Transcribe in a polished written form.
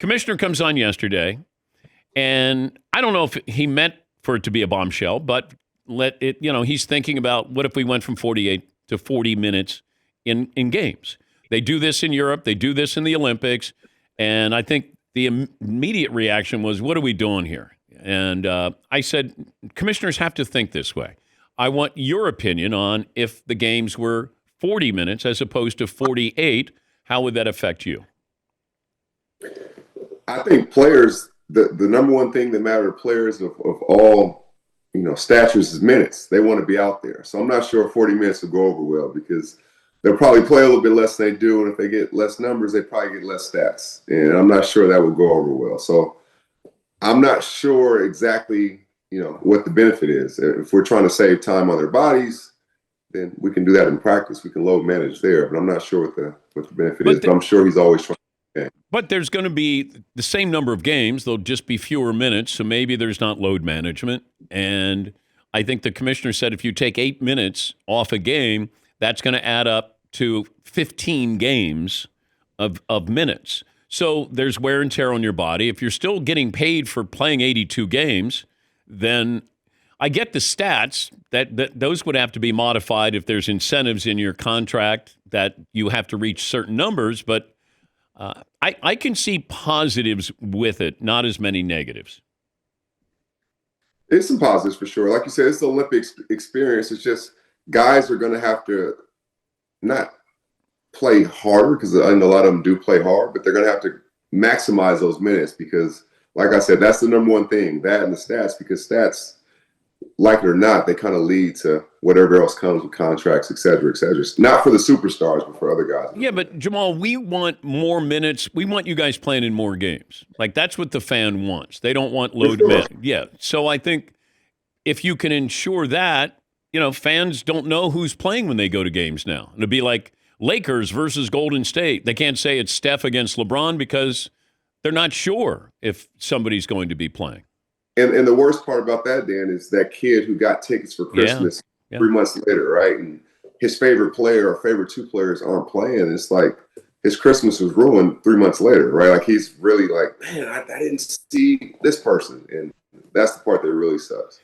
Commissioner comes on yesterday, and I don't know if he meant for it to be a bombshell, but he's thinking about what if we went from 48 to 40 minutes in games. They do this in Europe. They do this in the Olympics. And I think the immediate reaction was, what are we doing here? And I said, commissioners have to think this way. I want your opinion on if the games were 40 minutes as opposed to 48, how would that affect you? I think players, the number one thing that matters to players of all, statures is minutes. They want to be out there. So I'm not sure 40 minutes will go over well because they'll probably play a little bit less than they do. And if they get less numbers, they probably get less stats. And I'm not sure that would go over well. So I'm not sure exactly, what the benefit is. If we're trying to save time on their bodies, then we can do that in practice. We can load manage there. But I'm not sure what the benefit is. But I'm sure he's always trying. But there's going to be the same number of games. There'll just be fewer minutes, so maybe there's not load management. And I think the commissioner said if you take 8 minutes off a game, that's going to add up to 15 games of minutes. So there's wear and tear on your body. If you're still getting paid for playing 82 games, then I get the stats that those would have to be modified if there's incentives in your contract that you have to reach certain numbers, but I can see positives with it, not as many negatives. There's some positives for sure. Like you said, it's the Olympic experience. It's just guys are going to have to not play harder because I know a lot of them do play hard, but they're going to have to maximize those minutes because, like I said, that's the number one thing, that and the stats, because stats, like it or not, they kind of lead to whatever else comes with contracts, et cetera, et cetera. Not for the superstars, but for other guys. Yeah, but Jamal, we want more minutes. We want you guys playing in more games. Like, that's what the fan wants. They don't want load management. Yeah. So I think if you can ensure that, fans don't know who's playing when they go to games now. It'll be like Lakers versus Golden State. They can't say it's Steph against LeBron because they're not sure if somebody's going to be playing. And the worst part about that, Dan, is that kid who got tickets for Christmas 3 months later, right? And his favorite player or favorite two players aren't playing. It's like his Christmas was ruined 3 months later, right? Like he's really like, man, I didn't see this person. And that's the part that really sucks.